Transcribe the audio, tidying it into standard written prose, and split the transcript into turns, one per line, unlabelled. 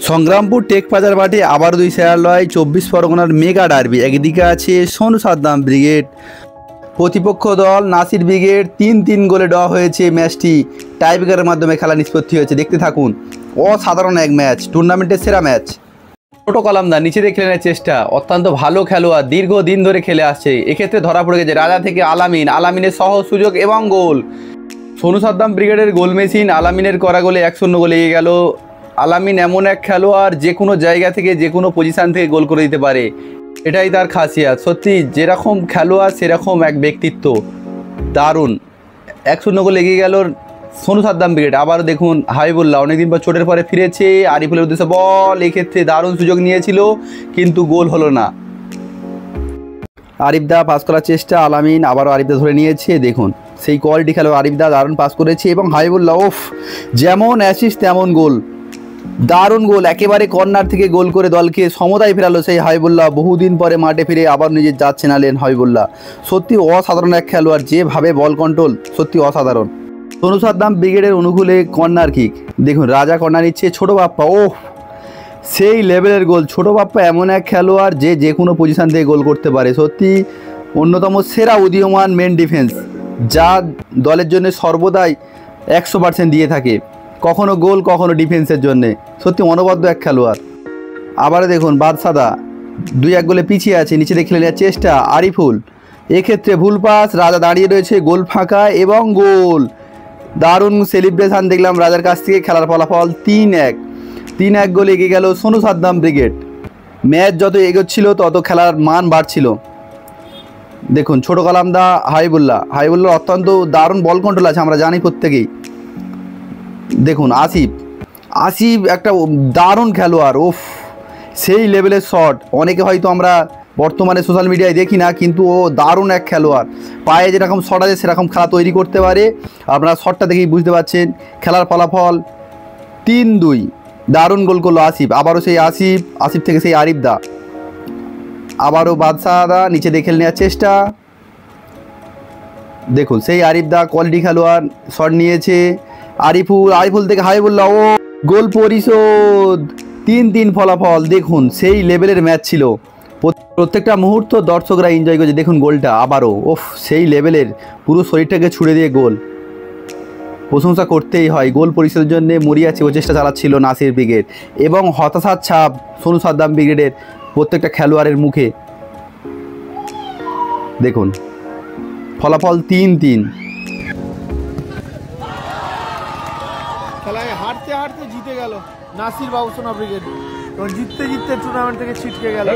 Sangrampur take বাজার মাঠে আবার দুই সেরার লড়াই 24 পরগনার মেগা ডার্বি। একদিকে আছে সোনু সাদ্দাম ব্রিগেড, প্রতিপক্ষ দল নাসির ব্রিগেড। 3-3 গোলে ড্র হয়েছে ম্যাচটি। টাইব্রেকারের মাধ্যমে খেলা নিষ্পত্তি হয়েছে। দেখতে থাকুন, অসাধারণ এক ম্যাচ, টুর্নামেন্টের সেরা ম্যাচ। ছোট কলামদার নিচে দিয়ে খেলে নেওয়ার চেষ্টা, অত্যন্ত ভালো খেলোয়াড়, দীর্ঘদিন ধরে খেলে আসছে। এক্ষেত্রে ধরা পড়ে গেছে রাজা থেকে আলামিনের সহজ সুযোগ এবং গোল। সোনু সাদ্দাম ব্রিগেডের গোল মেশিন, আলামিনের করা গোলে 1-0 গোলে এগিয়ে গেল। আলামিন এমন এক খেলোয়াড়, যে কোনো জায়গা থেকে যে কোনো পজিশান থেকে গোল করে দিতে পারে, এটাই তার খাসিয়াত। সত্যি যেরকম খেলোয়াড় সেরকম এক ব্যক্তিত্ব, দারুণ। 1-0 গোলে এগিয়ে গেল সোনু সাদ্দাম ব্রিগেড। আবার দেখুন হাবিবুল্লাহ অনেকদিন পর চোটের পরে ফিরেছে, আরিফুলের উদ্দেশ্যে বল। এক্ষেত্রে দারুণ সুযোগ নিয়েছিল কিন্তু গোল হলো না। আরিফদা পাস করার চেষ্টা, আলামিন আবারও আরিফদা ধরে নিয়েছে। দেখুন সেই কোয়ালিটি খেলো, আরিফদা দারুণ পাস করেছে এবং হাবিবুল্লাহ ওফ, যেমন অ্যাসিস্ট তেমন গোল, দারুণ গোল। একেবারে কর্নার থেকে গোল করে দলকে সমতায় ফেরালো সেই হাবিবুল্লাহ। বহুদিন পরে মাঠে ফিরে আবার নিজের যাচ্ছে নালেন হাবিবুল্লাহ। সত্যি অসাধারণ এক খেলোয়াড়, যেভাবে বল কন্ট্রোল সত্যি অসাধারণ। সোনু সাদ্দাম ব্রিগেডের অনুকূলে কর্নার কিক, দেখুন রাজা কর্নার নিচ্ছে, ছোটো বাপ্পা ওহ, সেই লেভেলের গোল। ছোটো বাপ্পা এমন এক খেলোয়াড় যে কোনো পজিশান থেকে গোল করতে পারে। সত্যি অন্যতম সেরা উদীয়মান মেন ডিফেন্স, যা দলের জন্য সর্বদাই 100% দিয়ে থাকে, কখনো গোল কখনো ডিফেন্সের জন্যে। সত্যি অনবদ্য এক খেলোয়াড়। আবারও দেখুন বাদশাদা 2-1 গোলে পিছিয়ে আছে, নিচে দিয়ে খেলে নেওয়ার চেষ্টা, আরিফুল এক্ষেত্রে ভুল পাস, রাজা দাঁড়িয়ে রয়েছে, গোল ফাঁকা এবং গোল। দারুণ সেলিব্রেশন দেখলাম রাজার কাছ থেকে। খেলার ফলাফল 3-1 গোলে এগিয়ে গেল সোনু সাদ্দাম ব্রিগেড। ম্যাচ যত এগোচ্ছিল তত খেলার মান বাড়ছিল। দেখুন ছোটো কলামদা হাবিবুল্লাহ অত্যন্ত দারুণ বল কন্ট্রোল আছে, আমরা জানি প্রত্যেকেই। দেখুন আসিফ একটা দারুণ খেলোয়াড়, ওফ সেই লেভেলের শট অনেকে হয়তো আমরা বর্তমানে সোশ্যাল মিডিয়ায় দেখি না, কিন্তু ও দারুণ এক খেলোয়াড়। পায়ে যেরকম শট আছে সেরকম খেলা তৈরি করতে পারে। আপনারা শটটা দেখেই বুঝতে পারছেন। খেলার ফলাফল 3-2, দারুণ গোল করলো আসিফ। আবারও সেই আসিফ থেকে সেই আরিফদা, আবারও বাদশাদা নিচে দিয়ে খেলে নেওয়ার চেষ্টা। দেখুন সেই আরিফদা কোয়ালিটি খেলোয়াড়, শট নিয়েছে। আরিফুল থেকে হাবিবুল্লাহ, ও গোল পরিশোধ। 3-3 ফলাফল। দেখুন সেই লেভেলের ম্যাচ ছিল, প্রত্যেকটা মুহূর্ত দর্শকরা এনজয় করেছে। দেখুন গোলটা আবারও, ওফ সেই লেভেলের, পুরো শরীরটাকে ছুড়ে দিয়ে গোল। প্রশংসা করতেই হয়। গোল পরিশোধের জন্য মরিয়া চেষ্টা চালাচ্ছিল নাসির ব্রিগেড, এবং হতাশার ছাপ সোনু সাদ্দাম ব্রিগেডের প্রত্যেকটা খেলোয়াড়ের মুখে। দেখুন ফলাফল 3-3।
খেলায় হারতে হারতে জিতে গেল নাসির বাবুসোনা ব্রিগেড, এবং জিততে জিততে টুর্নামেন্ট থেকে ছিটকে গেল।